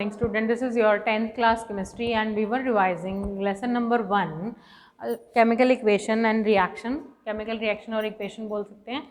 Student, this is your 10th class chemistry and we were revising lesson number 1 chemical equation and reaction, chemical reaction और equation बोल सकते हैं।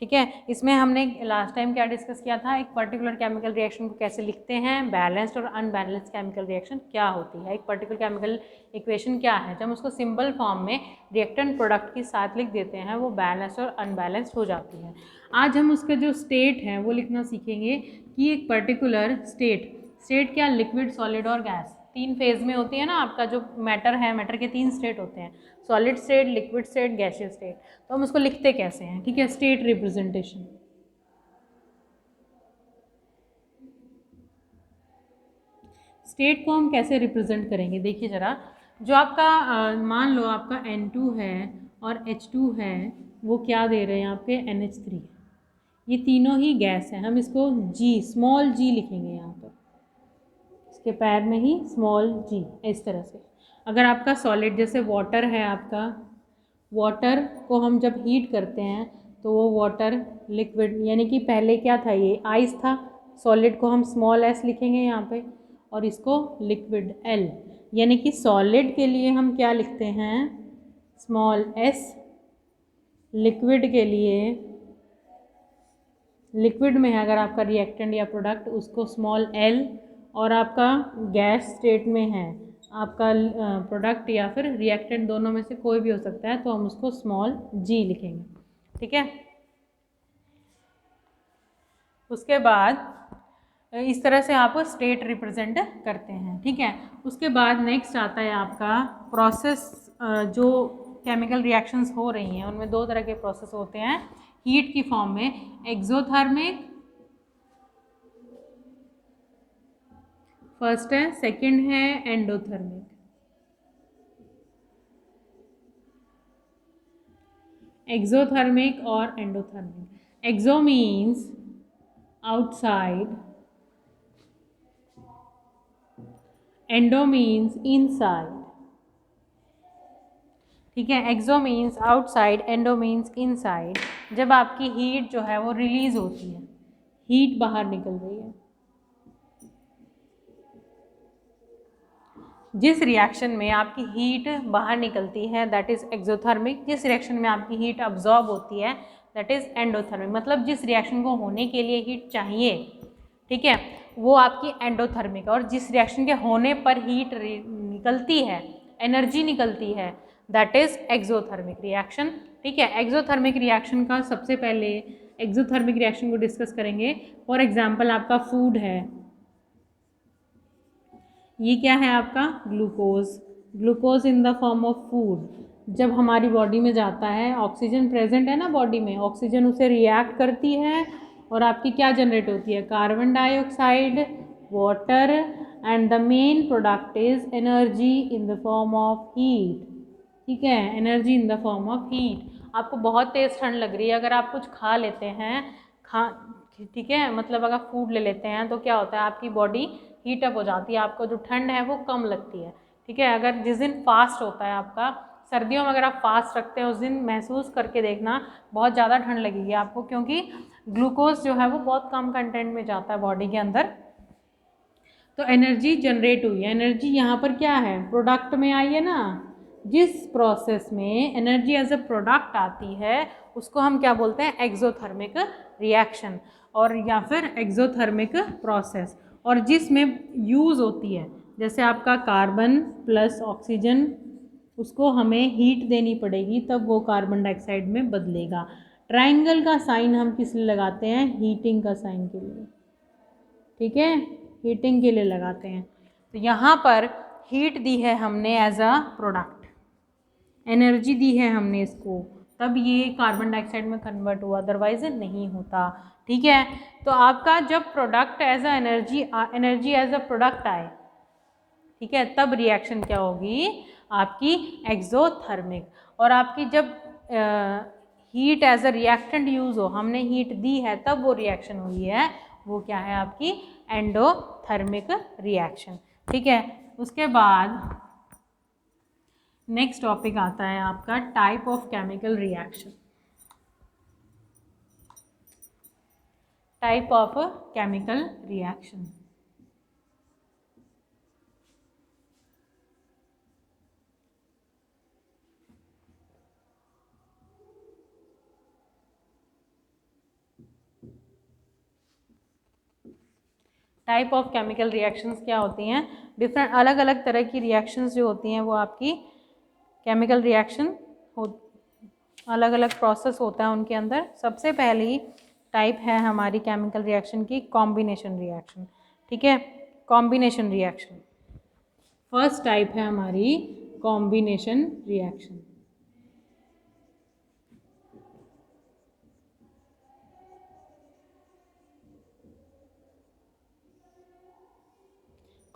ठीक है, इसमें हमने लास्ट टाइम क्या डिस्कस किया था, एक पर्टिकुलर केमिकल रिएक्शन को कैसे लिखते हैं, बैलेंस्ड और अनबैलेंस्ड केमिकल रिएक्शन क्या होती है, एक पर्टिकुलर केमिकल इक्वेशन क्या है, जब उसको सिंपल फॉर्म में रिएक्टेंट प्रोडक्ट के साथ लिख देते हैं वो बैलेंस्ड और अनबैलेंस्ड हो जाती है। आज हम उसके जो स्टेट है वो लिखना सीखेंगे कि एक पर्टिकुलर स्टेट क्या, लिक्विड, सॉलिड और गैस, 3 फेज में होती है ना। आपका जो मैटर है, मैटर के 3 स्टेट होते हैं, solid state, liquid state, gaseous state. तो हम उसको लिखते कैसे हैं, ठीक है, स्टेट रिप्रेजेंटेशन। स्टेट को हम कैसे रिप्रेजेंट करेंगे, देखिए ज़रा, जो आपका मान लो आपका N2 है और H2 है, वो क्या दे रहे हैं आपके NH3, ये तीनों ही गैस हैं। हम इसको G, स्मॉल g लिखेंगे यहाँ पर, के पैर में ही स्मॉल g, इस तरह से। अगर आपका सॉलिड जैसे वाटर है, आपका वाटर को हम जब हीट करते हैं तो वो वाटर लिक्विड, यानी कि पहले क्या था, ये आइस था, सॉलिड को हम स्मॉल s लिखेंगे यहाँ पे और इसको लिक्विड l, यानी कि सॉलिड के लिए हम क्या लिखते हैं, स्मॉल s, लिक्विड के लिए, लिक्विड में है अगर आपका रिएक्टेंट या प्रोडक्ट उसको स्मॉल l, और आपका गैस स्टेट में है आपका प्रोडक्ट या फिर रिएक्टेंट, दोनों में से कोई भी हो सकता है, तो हम उसको स्मॉल g लिखेंगे। ठीक है, उसके बाद इस तरह से आप स्टेट रिप्रेजेंट करते हैं। ठीक है, उसके बाद नेक्स्ट आता है आपका प्रोसेस। जो केमिकल रिएक्शंस हो रही हैं उनमें 2 तरह के प्रोसेस होते हैं हीट की फॉर्म में, एक्सोथर्मिक फर्स्ट है, सेकंड है एंडोथर्मिक। एक्सोथर्मिक और endothermic. Exo means outside, endo means inside. ठीक है, exo means outside, endo means inside. जब आपकी हीट जो है वो रिलीज होती है, हीट बाहर निकल रही है, जिस रिएक्शन में आपकी हीट बाहर निकलती है दैट इज एक्सोथर्मिक, जिस रिएक्शन में आपकी हीट अब्जॉर्ब होती है दैट इज एंडोथर्मिक। मतलब जिस रिएक्शन को होने के लिए हीट चाहिए, ठीक है, वो आपकी एंडोथर्मिक, और जिस रिएक्शन के होने पर हीट निकलती है, एनर्जी निकलती है, दैट इज एक्सोथर्मिक रिएक्शन। ठीक है, एक्सोथर्मिक रिएक्शन का सबसे पहले एक्सोथर्मिक रिएक्शन को डिस्कस करेंगे। फॉर एग्जाम्पल आपका फूड है, ये क्या है आपका glucose, glucose in the form of food. जब हमारी बॉडी में जाता है, ऑक्सीजन प्रेजेंट है ना बॉडी में, ऑक्सीजन उसे रिएक्ट करती है और आपकी क्या जनरेट होती है, carbon dioxide, water, and the main product is energy in the form of heat. ठीक है, energy in the form of heat. आपको बहुत तेज़ ठंड लग रही है, अगर आप कुछ खा लेते हैं, ठीक है, मतलब अगर फूड ले लेते हैं तो क्या होता है, आपकी बॉडी हीटअप हो जाती है, आपको जो ठंड है वो कम लगती है। ठीक है, अगर जिस दिन फास्ट होता है आपका, सर्दियों में अगर आप फास्ट रखते हैं उस दिन महसूस करके देखना बहुत ज़्यादा ठंड लगेगी आपको, क्योंकि ग्लूकोज जो है वो बहुत कम कंटेंट में जाता है बॉडी के अंदर। तो एनर्जी जनरेट हुई है, एनर्जी यहाँ पर क्या है, प्रोडक्ट में आई है ना। जिस प्रोसेस में एनर्जी एज अ प्रोडक्ट आती है उसको हम क्या बोलते हैं, एक्सोथर्मिक रिएक्शन और या फिर एक्सोथर्मिक प्रोसेस। और जिसमें यूज़ होती है, जैसे आपका कार्बन प्लस ऑक्सीजन, उसको हमें हीट देनी पड़ेगी तब वो कार्बन डाइऑक्साइड में बदलेगा। ट्रायंगल का साइन हम किस लिए लगाते हैं, हीटिंग का साइन के लिए। ठीक है, हीटिंग के लिए लगाते हैं। तो यहाँ पर हीट दी है हमने एज अ प्रोडक्ट, एनर्जी दी है हमने इसको, तब ये कार्बन डाइऑक्साइड में कन्वर्ट हुआ, अदरवाइज नहीं होता। ठीक है, तो आपका जब product as a energy as a product आए, ठीक है, तब रिएक्शन क्या होगी आपकी एक्सोथर्मिक। और आपकी जब heat as a reactant use हो, हमने हीट दी है तब वो रिएक्शन हुई है, वो क्या है आपकी एंडोथर्मिक रिएक्शन। ठीक है, उसके बाद नेक्स्ट टॉपिक आता है आपका type of chemical reaction. Type of chemical reaction, type of chemical reactions क्या होती हैं, डिफरेंट अलग अलग तरह की रिएक्शंस जो होती हैं वो आपकी केमिकल रिएक्शन हो, अलग अलग प्रोसेस होता है उनके अंदर। सबसे पहली टाइप है हमारी केमिकल रिएक्शन की कॉम्बिनेशन रिएक्शन, ठीक है, कॉम्बिनेशन रिएक्शन। फर्स्ट टाइप है हमारी कॉम्बिनेशन रिएक्शन।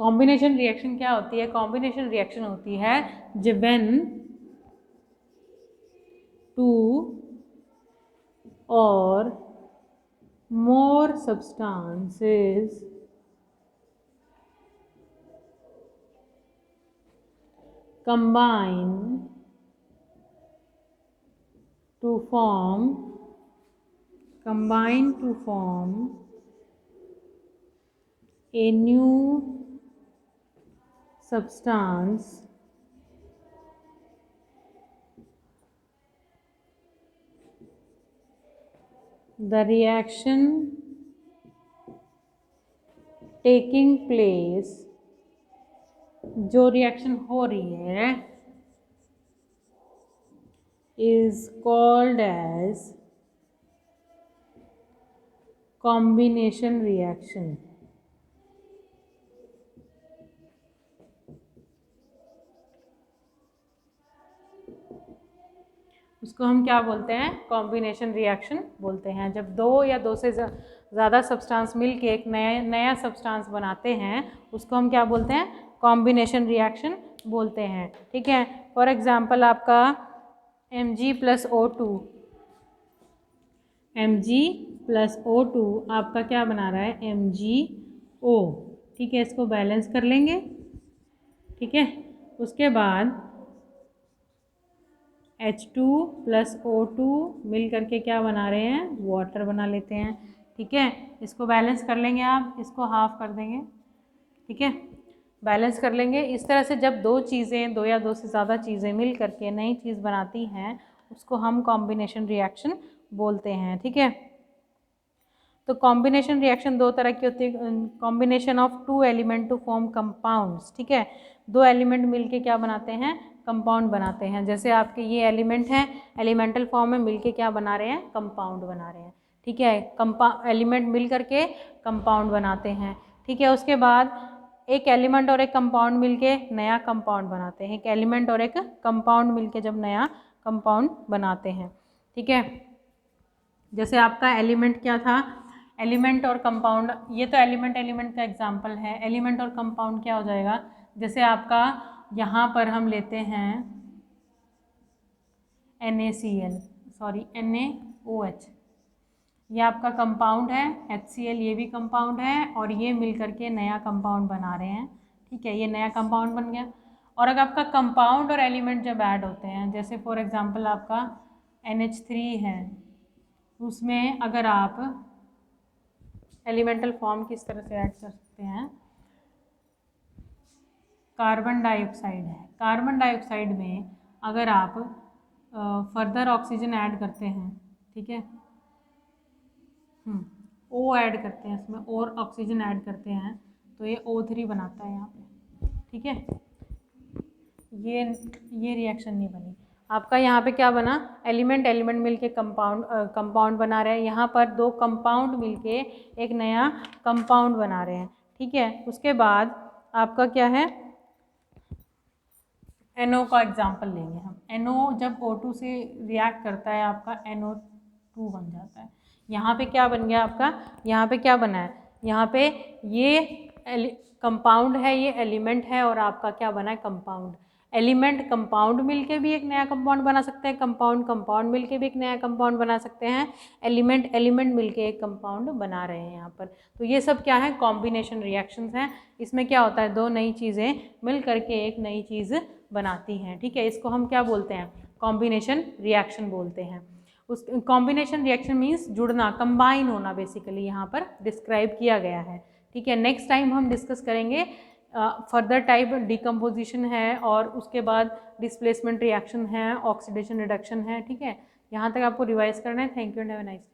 कॉम्बिनेशन रिएक्शन क्या होती है? कॉम्बिनेशन रिएक्शन होती है जब व्हेन टू और more substances combine to form a new substance the reaction taking place, जो रिएक्शन हो रही है, is called as combination reaction। उसको हम क्या बोलते हैं? कॉम्बिनेशन रिएक्शन बोलते हैं। जब दो या दो से ज़्यादा सब्सटेंस मिल के एक नया सब्सटेंस बनाते हैं उसको हम क्या बोलते हैं? कॉम्बिनेशन रिएक्शन बोलते हैं, ठीक है। फॉर एग्जांपल आपका Mg+O2 Mg+O2 आपका क्या बना रहा है? MgO, ठीक है। इसको बैलेंस कर लेंगे, ठीक है। उसके बाद H2+O2 मिल करके क्या बना रहे हैं? वाटर बना लेते हैं, ठीक है। इसको बैलेंस कर लेंगे आप, इसको हाफ कर देंगे, ठीक है, बैलेंस कर लेंगे। इस तरह से जब दो चीज़ें, दो या दो से ज़्यादा चीज़ें मिल करके नई चीज़ बनाती हैं उसको हम कॉम्बिनेशन रिएक्शन बोलते हैं, ठीक है। तो कॉम्बिनेशन रिएक्शन दो तरह की होती है, combination of two element to form compounds, ठीक है। दो एलिमेंट मिलके क्या बनाते हैं? कंपाउंड बनाते हैं। जैसे आपके ये एलिमेंट हैं, एलिमेंटल फॉर्म में मिलके क्या बना रहे हैं? कंपाउंड बना रहे हैं, ठीक है। एलिमेंट मिल करके कंपाउंड बनाते हैं, ठीक है। उसके बाद एक एलिमेंट और एक कंपाउंड मिलके नया कंपाउंड बनाते हैं। एक एलिमेंट और एक कंपाउंड मिलके जब नया कंपाउंड बनाते हैं, ठीक है। जैसे आपका एलिमेंट क्या था? एलिमेंट और कंपाउंड, ये तो एलिमेंट का एग्जांपल है। एलिमेंट और कंपाउंड क्या हो जाएगा? जैसे आपका यहाँ पर हम लेते हैं NaOH, ये आपका कंपाउंड है। HCl ये भी कंपाउंड है और ये मिल करके नया कंपाउंड बना रहे हैं, ठीक है। ये नया कंपाउंड बन गया। और अगर आपका कंपाउंड और एलिमेंट जब ऐड होते हैं, जैसे फॉर एग्जांपल आपका NH3 है, उसमें अगर आप एलिमेंटल फॉर्म किस तरह से ऐड कर सकते हैं? कार्बन डाइऑक्साइड है। कार्बन डाइऑक्साइड में अगर आप फर्दर ऑक्सीजन ऐड करते हैं, ठीक है, O ऐड करते हैं इसमें और ऑक्सीजन ऐड करते हैं तो ये O3 बनाता है यहाँ पे, ठीक है। ये रिएक्शन नहीं बनी। आपका यहाँ पे क्या बना? एलिमेंट मिलके कंपाउंड बना रहे हैं। यहाँ पर दो कंपाउंड मिलके एक नया कंपाउंड बना रहे हैं, ठीक है। उसके बाद आपका क्या है? NO का एग्जाम्पल लेंगे हम। NO जब O2 से रिएक्ट करता है आपका NO2 बन जाता है। यहाँ पे क्या बन गया आपका? यहाँ पे क्या बना है? यहाँ पे ये कंपाउंड है, ये एलिमेंट है और आपका क्या बना है? कंपाउंड। एलिमेंट कंपाउंड मिलके भी एक नया कंपाउंड बना सकते हैं, कंपाउंड मिलके भी एक नया कंपाउंड बना सकते हैं, एलिमेंट मिलके एक कंपाउंड बना रहे हैं यहाँ पर। तो ये सब क्या है? कॉम्बिनेशन रिएक्शंस हैं। इसमें क्या होता है? दो नई चीज़ें मिल करके एक नई चीज़ बनाती हैं, ठीक है। इसको हम क्या बोलते हैं? कॉम्बिनेशन रिएक्शन बोलते हैं। उस कॉम्बिनेशन रिएक्शन मीन्स जुड़ना, कंबाइन होना, बेसिकली यहाँ पर डिस्क्राइब किया गया है, ठीक है। नेक्स्ट टाइम हम डिस्कस करेंगे फर्दर टाइप डिकम्पोजिशन है और उसके बाद डिस्प्लेसमेंट रिएक्शन है, ऑक्सीडेशन रिडक्शन है, ठीक है। यहाँ तक आपको रिवाइज करना है। Thank you and have a nice day.